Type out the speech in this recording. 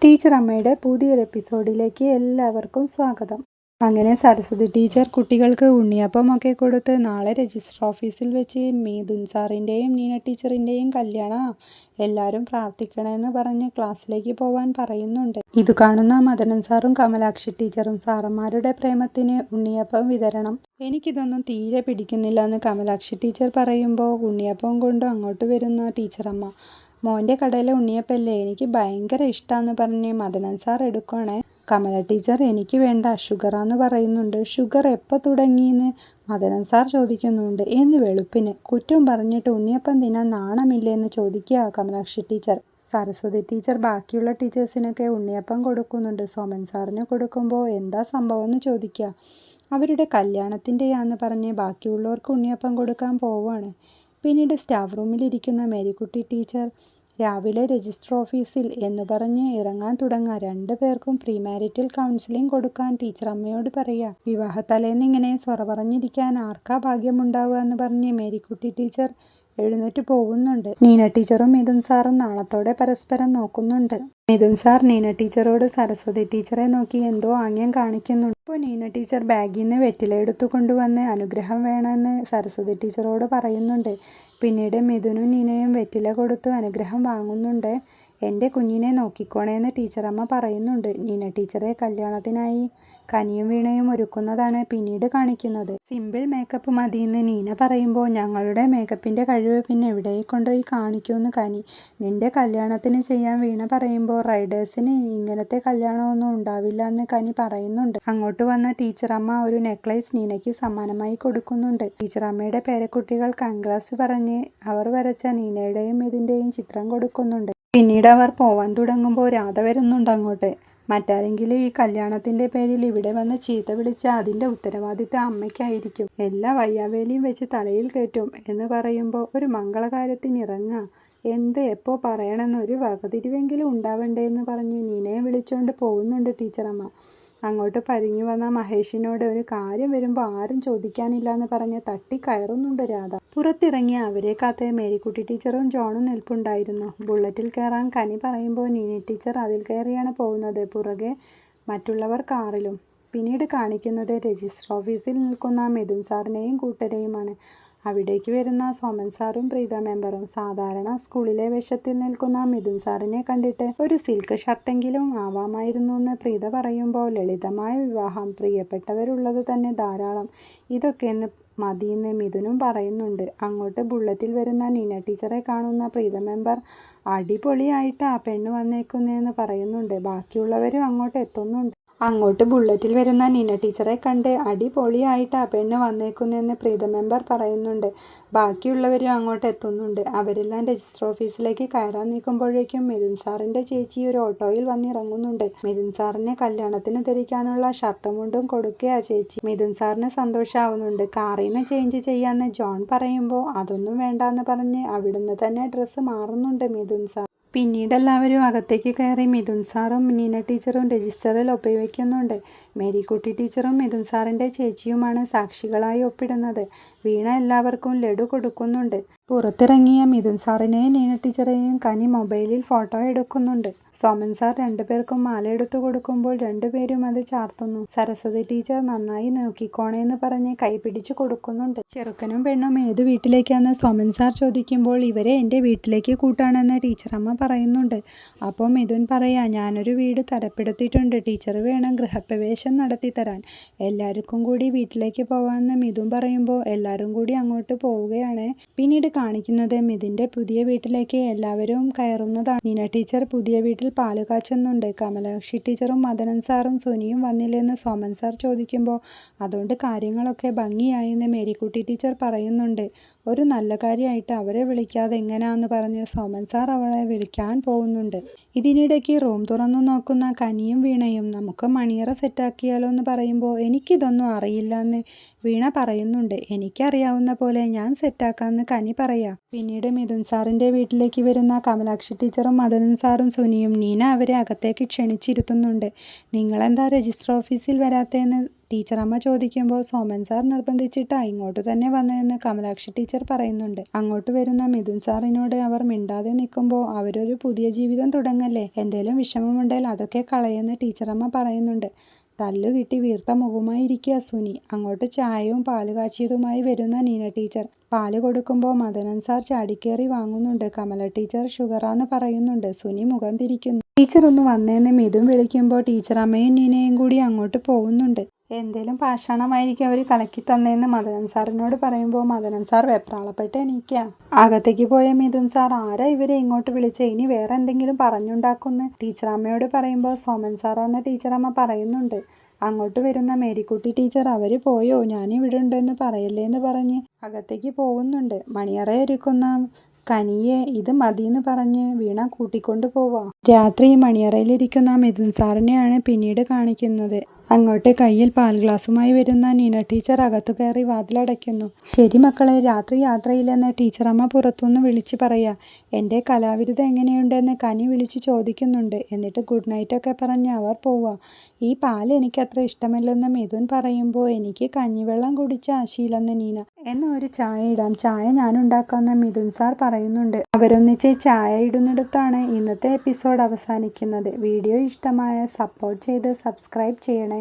Teacher അമ്മയുടെ പുതിയൊരു എപ്പിസോഡിലേക്ക് എല്ലാവർക്കും സ്വാഗതം. അങ്ങനെ സരസ്വതി ടീച്ചർ കുട്ടികൾക്ക് ഉണ്ണിയപ്പമൊക്കെ കൊടുത്ത് നാളെ രജിസ്റ്റർ ഓഫീസിൽ വെച്ച് മീതുൻ സാറിൻ്റെയും നീന ടീച്ചറിൻ്റെയും കല്യാണം എല്ലാവരും പ്രാർത്ഥിക്കണമെന്ന് പറഞ്ഞ് ക്ലാസ്സിലേക്ക് പോവാൻ പറയുന്നുണ്ട്. ഇത് കാണുന്ന മദനൻ സാറും കമലാക്ഷി ടീച്ചറും സാറന്മാരുടെ പ്രേമത്തിന് ഉണ്ണിയപ്പം വിതരണം. എനിക്കിതൊന്നും തീരെ പിടിക്കുന്നില്ല എന്ന് കമലാക്ഷി ടീച്ചർ പറയുമ്പോൾ ഉണ്ണിയപ്പം കൊണ്ട് അങ്ങോട്ട് വരുന്ന ടീച്ചറമ്മ, മോൻ്റെ കടയിലെ ഉണ്ണിയപ്പല്ലേ, എനിക്ക് ഭയങ്കര ഇഷ്ടമാണെന്ന് പറഞ്ഞ് മദനൻ സാർ എടുക്കുകയാണേ. കമല ടീച്ചർ എനിക്ക് വേണ്ട, ഷുഗറാന്ന് പറയുന്നുണ്ട്. ഷുഗർ എപ്പോൾ തുടങ്ങിയെന്ന് മദനൻ സാർ ചോദിക്കുന്നുണ്ട്. എന്ന് വെളുപ്പിന് കുറ്റം പറഞ്ഞിട്ട് ഉണ്ണിയപ്പം തിന്നാൻ നാണമില്ലെന്ന് ചോദിക്കുക കമലാക്ഷി ടീച്ചർ. സരസ്വതി ടീച്ചർ ബാക്കിയുള്ള ടീച്ചേഴ്സിനൊക്കെ ഉണ്ണിയപ്പം കൊടുക്കുന്നുണ്ട്. സോമൻ സാറിന് കൊടുക്കുമ്പോൾ എന്താ സംഭവം എന്ന് ചോദിക്കുക. അവരുടെ കല്യാണത്തിൻ്റെയാന്ന് പറഞ്ഞ് ബാക്കിയുള്ളവർക്ക് ഉണ്ണിയപ്പം കൊടുക്കാൻ പോവുകയാണ്. പിന്നീട് സ്റ്റാഫ് റൂമിലിരിക്കുന്ന മേരിക്കുട്ടി ടീച്ചർ രാവിലെ രജിസ്റ്റർ ഓഫീസിൽ എന്ന് പറഞ്ഞ് ഇറങ്ങാൻ തുടങ്ങുക. 2 പേർക്കും പ്രീ മാരിറ്റൽ കൗൺസിലിംഗ് കൊടുക്കാൻ ടീച്ചർ അമ്മയോട് പറയുക. വിവാഹത്തലേന്ന് ഇങ്ങനെ സൊറ പറഞ്ഞിരിക്കാൻ ആർക്കാ ഭാഗ്യമുണ്ടാവുക എന്ന് പറഞ്ഞ് മേരിക്കുട്ടി ടീച്ചർ എഴുന്നേറ്റ് പോകുന്നുണ്ട്. നീന ടീച്ചറും മിഥുൻ സാറും നാണത്തോടെ പരസ്പരം നോക്കുന്നുണ്ട്. മിഥുൻ സാർ നീന ടീച്ചറോട് സരസ്വതി ടീച്ചറെ നോക്കി എന്തോ ആംഗ്യം കാണിക്കുന്നുണ്ട്. ഇപ്പോൾ നീന ടീച്ചർ ബാഗിൽ നിന്ന് വെറ്റില എടുത്തു കൊണ്ടുവന്ന് അനുഗ്രഹം വേണമെന്ന് സരസ്വതി ടീച്ചറോട് പറയുന്നുണ്ട്. പിന്നീട് മിഥുനും നീനയും വെറ്റില കൊടുത്ത് അനുഗ്രഹം വാങ്ങുന്നുണ്ട്. എൻ്റെ കുഞ്ഞിനെ നോക്കിക്കോണേന്ന് ടീച്ചറമ്മ പറയുന്നുണ്ട്. നീന ടീച്ചറെ കല്യാണത്തിനായി കനിയും വീണയും ഒരുക്കുന്നതാണ് പിന്നീട് കാണിക്കുന്നത്. സിമ്പിൾ മേക്കപ്പ് മതിയെന്ന് നീന പറയുമ്പോൾ ഞങ്ങളുടെ മേക്കപ്പിൻ്റെ കഴിവ് പിന്നെ എവിടെ കൊണ്ടുപോയി കാണിക്കുമെന്ന് കനി. നിൻ്റെ കല്യാണത്തിന് ചെയ്യാൻ വീണ പറയുമ്പോൾ റൈഡേഴ്സിന് ഇങ്ങനത്തെ കല്യാണമൊന്നും ഉണ്ടാവില്ല എന്ന് കനി പറയുന്നുണ്ട്. അങ്ങോട്ട് വന്ന ടീച്ചറമ്മ ഒരു നെക്ലേസ് നീനയ്ക്ക് സമ്മാനമായി കൊടുക്കുന്നുണ്ട്. ടീച്ചറമ്മയുടെ പേരക്കുട്ടികൾ കൺഗ്രാസ് പറഞ്ഞ് അവർ വരച്ച നീനയുടെയും മിഥുൻ്റെയും ചിത്രം കൊടുക്കുന്നുണ്ട്. പിന്നീട് അവർ പോവാൻ തുടങ്ങുമ്പോൾ രാധ വരുന്നുണ്ട് അങ്ങോട്ട്. മറ്റാരെങ്കിലും ഈ കല്യാണത്തിൻ്റെ പേരിൽ ഇവിടെ വന്ന് ചീത്ത വിളിച്ചാൽ അതിൻ്റെ ഉത്തരവാദിത്തം അമ്മയ്ക്കായിരിക്കും. എല്ലാ വയ്യാവേലിയും വെച്ച് തലയിൽ കയറ്റും എന്ന് പറയുമ്പോൾ ഒരു മംഗളകാര്യത്തിന് ഇറങ്ങുക. എന്ത് എപ്പോൾ പറയണമെന്ന് ഒരു വകതിരിവെങ്കിലും ഉണ്ടാവണ്ടേ എന്ന് പറഞ്ഞ് നീനയെ വിളിച്ചുകൊണ്ട് പോകുന്നുണ്ട് ടീച്ചറമ്മ. അങ്ങോട്ട് പരിഞ്ഞു വന്ന മഹേഷിനോട് ഒരു കാര്യം വരുമ്പോൾ ആരും ചോദിക്കാനില്ല എന്ന് പറഞ്ഞ് തട്ടി കയറുന്നുണ്ട് രാധ. പുറത്തിറങ്ങിയ അവരെ കാത്ത് മേരിക്കുട്ടി ടീച്ചറും ജോണും നിൽപ്പുണ്ടായിരുന്നു. ബുള്ളറ്റിൽ കയറാൻ കനി പറയുമ്പോൾ നീന ടീച്ചർ അതിൽ കയറിയാണ് പോകുന്നത്. പുറകെ മറ്റുള്ളവർ കാറിലും. പിന്നീട് കാണിക്കുന്നത് രജിസ്റ്റർ ഓഫീസിൽ നിൽക്കുന്ന മിഥുൻ സാറിനെയും കൂട്ടരെയുമാണ്. അവിടേക്ക് വരുന്ന സോമൻ സാറും പ്രീത മെമ്പറും. സാധാരണ സ്കൂളിലെ വേഷത്തിൽ നിൽക്കുന്ന മിഥുൻ സാറിനെ കണ്ടിട്ട് ഒരു സിൽക്ക് ഷർട്ടെങ്കിലും ആവാമായിരുന്നു എന്ന് പ്രീത പറയുമ്പോൾ, ലളിതമായ വിവാഹം, പ്രിയപ്പെട്ടവരുള്ളത് തന്നെ ധാരാളം, ഇതൊക്കെയെന്ന് മതിയെന്ന് മിഥുനും പറയുന്നുണ്ട്. അങ്ങോട്ട് ബുള്ളറ്റിൽ വരുന്ന നീന ടീച്ചറെ കാണുന്ന പ്രീത മെമ്പർ അടിപൊളിയായിട്ട് ആ പെണ്ണ് വന്നേക്കുന്നതെന്ന് പറയുന്നുണ്ട്. ബാക്കിയുള്ളവരും അങ്ങോട്ട് എത്തുന്നുണ്ട്. അങ്ങോട്ട് ബുള്ളറ്റിൽ വരുന്ന നീന ടീച്ചറെ കണ്ട് അടിപൊളിയായിട്ട് ആ പെണ്ണ് വന്നേക്കുന്നെന്ന് പ്രീത മെമ്പർ പറയുന്നുണ്ട്. ബാക്കിയുള്ളവരും അങ്ങോട്ട് എത്തുന്നുണ്ട്. അവരെല്ലാം രജിസ്റ്റർ ഓഫീസിലേക്ക് കയറാൻ നിൽക്കുമ്പോഴേക്കും മിഥുൻ സാറിൻ്റെ ചേച്ചി ഒരു ഓട്ടോയിൽ വന്നിറങ്ങുന്നുണ്ട്. മിഥുൻ സാറിന് കല്യാണത്തിന് ധരിക്കാനുള്ള ഷർട്ടും മുണ്ടും കൊടുക്കുക ചേച്ചി. മിഥുൻ സാറിന് സന്തോഷമാവുന്നുണ്ട്. കാറിൽ നിന്ന് ചേഞ്ച് ചെയ്യാമെന്ന് ജോൺ പറയുമ്പോൾ അതൊന്നും വേണ്ടാന്ന് പറഞ്ഞ് അവിടുന്ന് തന്നെ ഡ്രസ്സ് മാറുന്നുണ്ട് മിഥുൻ സാർ. പിന്നീട് എല്ലാവരും അകത്തേക്ക് കയറി മിഥുൻ സാറും നീന ടീച്ചറും രജിസ്റ്ററിൽ ഒപ്പിവെക്കുന്നുണ്ട്. മേരിക്കുട്ടി ടീച്ചറും മിഥുൻ സാറിൻ്റെ ചേച്ചിയുമാണ് സാക്ഷികളായി ഒപ്പിടുന്നത്. വീണ എല്ലാവർക്കും ലഡു കൊടുക്കുന്നുണ്ട്. പുറത്തിറങ്ങിയ മിഥുൻ സാറിനെയും നീന ടീച്ചറെയും കനി മൊബൈലിൽ ഫോട്ടോ എടുക്കുന്നുണ്ട്. സോമൻ സാർ 2 പേർക്കും മാല എടുത്തു കൊടുക്കുമ്പോൾ 2 പേരും അത് ചാർത്തുന്നു. സരസ്വതി ടീച്ചർ നന്നായി നോക്കിക്കോണേന്ന് പറഞ്ഞ് കൈപിടിച്ച് കൊടുക്കുന്നുണ്ട്. ചെറുക്കനും പെണ്ണും ഏത് വീട്ടിലേക്കാന്ന് സോമൻ സാർ ചോദിക്കുമ്പോൾ ഇവരെ എൻ്റെ വീട്ടിലേക്ക് കൂട്ടാണെന്ന് ടീച്ചറമ്മ പറയുന്നുണ്ട്. അപ്പോൾ മിഥുൻ പറയാ, ഞാനൊരു വീട് തരപ്പെടുത്തിയിട്ടുണ്ട്, ടീച്ചർ വേണം ഗൃഹപ്രവേശം നടത്തി തരാൻ, എല്ലാവർക്കും കൂടി വീട്ടിലേക്ക് പോവാമെന്ന് മിഥുൻ പറയുമ്പോൾ എല്ലാവരും കൂടി അങ്ങോട്ട് പോവുകയാണ്. പിന്നീട് കാണിക്കുന്നത് മിഥുൻ്റെ പുതിയ വീട്ടിലേക്ക് എല്ലാവരും കയറുന്നതാണ്. നീന ടീച്ചർ പുതിയ വീട്ടിൽ പാല് കാച്ചുന്നുണ്ട്. കമലാക്ഷി ടീച്ചറും മദനൻ സാറും സുനിയും വന്നില്ലെന്ന് സോമൻ സാർ ചോദിക്കുമ്പോൾ അതുകൊണ്ട് കാര്യങ്ങളൊക്കെ ഭംഗിയായെന്ന് മേരിക്കുട്ടി ടീച്ചർ പറയുന്നുണ്ട്. ഒരു നല്ല കാര്യമായിട്ട് അവരെ വിളിക്കാതെ എങ്ങനെയാന്ന് പറഞ്ഞ് സോമൻ സാർ അവളെ വിളിക്കാൻ പോകുന്നുണ്ട്. ഇതിനിടയ്ക്ക് റൂം തുറന്നു നോക്കുന്ന കനിയും വീണയും നമുക്ക് മണിയറ സെറ്റാക്കിയാലോ എന്ന് പറയുമ്പോൾ എനിക്കിതൊന്നും അറിയില്ല എന്ന് വീണ പറയുന്നുണ്ട്. എനിക്കറിയാവുന്ന പോലെ ഞാൻ സെറ്റാക്കാമെന്ന് കനി പറയാം. പിന്നീട് മിഥുൻ സാറിൻ്റെ വീട്ടിലേക്ക് വരുന്ന കമലാക്ഷി ടീച്ചറും മദനൻ സാറും സുനിയും നീന അവരെ അകത്തേക്ക് ക്ഷണിച്ചിരുത്തുന്നുണ്ട്. നിങ്ങളെന്താ രജിസ്റ്റർ ഓഫീസിൽ വരാത്തതെന്ന് ടീച്ചറമ്മ ചോദിക്കുമ്പോൾ സോമൻ സാർ നിർബന്ധിച്ചിട്ടാ ഇങ്ങോട്ട് തന്നെ വന്നതെന്ന് കമലാക്ഷി ടീച്ചർ പറയുന്നുണ്ട്. അങ്ങോട്ട് വരുന്ന മിഥുൻ സാറിനോട് അവർ മിണ്ടാതെ നിൽക്കുമ്പോൾ അവരൊരു പുതിയ ജീവിതം തുടങ്ങല്ലേ, എന്തേലും വിഷമമുണ്ടെങ്കിൽ അതൊക്കെ കളയെന്ന് ടീച്ചറമ്മ പറയുന്നുണ്ട്. തല്ലുകിട്ടി വീർത്ത മുഖമായി ഇരിക്കുക സുനി. അങ്ങോട്ട് ചായയും പാല് കാച്ചിയതുമായി വരുന്ന നീന ടീച്ചർ. പാല് കൊടുക്കുമ്പോൾ മദനൻ സാർ ചാടിക്കേറി വാങ്ങുന്നുണ്ട്. കമല ടീച്ചർ ഷുഗറാന്ന് പറയുന്നുണ്ട്. സുനി മുഖം തിരിക്കുന്നു. ടീച്ചർ ഒന്ന് വന്നേന്ന് മിഥുൻ വിളിക്കുമ്പോൾ ടീച്ചറമ്മയും നീനയും കൂടി അങ്ങോട്ട് പോകുന്നുണ്ട്. എന്തേലും പാഷാണമായിരിക്കും അവർ കലക്കി തന്നേന്ന് മദനൻ സാറിനോട് പറയുമ്പോൾ മദനൻ സാർ വെപ്രാളപ്പെട്ട് എണീക്കുക. അകത്തേക്ക് പോയ മിഥുൻ സാർ ആരാ ഇവരെ ഇങ്ങോട്ട് വിളിച്ചേ, ഇനി വേറെ എന്തെങ്കിലും പറഞ്ഞുണ്ടാക്കുന്ന് ടീച്ചറമ്മയോട് പറയുമ്പോൾ സോമൻ സാറാന്ന് ടീച്ചറമ്മ പറയുന്നുണ്ട്. അങ്ങോട്ട് വരുന്ന മേരിക്കുട്ടി ടീച്ചർ അവർ പോയോ, ഞാനിവിടെ ഉണ്ടെന്ന് പറയല്ലേന്ന് പറഞ്ഞ് അകത്തേക്ക് പോകുന്നുണ്ട്. മണിയറയൊരുക്കുന്ന കനിയെ ഇത് മതിയെന്ന് പറഞ്ഞ് വീണ കൂട്ടിക്കൊണ്ട് പോവാ. രാത്രി മണിയറയിലിരിക്കുന്ന മിഥുൻ സാറിനെയാണ് പിന്നീട് കാണിക്കുന്നത്. അങ്ങോട്ട് കയ്യിൽ പാൽ ഗ്ലാസുമായി വരുന്ന നീന ടീച്ചർ അകത്തു കയറി വാതിലടയ്ക്കുന്നു. ശരി മക്കളെ, രാത്രി യാത്രയില്ലെന്ന് ടീച്ചറമ്മ പുറത്തുനിന്ന് വിളിച്ചു പറയാ. എൻ്റെ കലാവിരുദ്ധ എങ്ങനെയുണ്ടെന്ന് കനി വിളിച്ചു ചോദിക്കുന്നുണ്ട്. എന്നിട്ട് ഗുഡ് നൈറ്റ് ഒക്കെ പറഞ്ഞ് അവർ പോവാ. ഈ പാൽ എനിക്കത്ര ഇഷ്ടമല്ലെന്ന് മിഥുൻ പറയുമ്പോൾ എനിക്ക് കഞ്ഞിവെള്ളം കുടിച്ച ശീലമെന്ന് നീന. എന്ന് ഒരു ചായ ഇടാം, ചായ ഞാനുണ്ടാക്കാമെന്ന് മിഥുൻ സാർ പറയുന്നുണ്ട്. അവരൊന്നിച്ച് ചായ ഇടുന്നിടത്താണ് ഇന്നത്തെ എപ്പിസോഡ് അവസാനിക്കുന്നത്. വീഡിയോ ഇഷ്ടമായ സപ്പോർട്ട് ചെയ്ത് സബ്സ്ക്രൈബ് ചെയ്യണേ.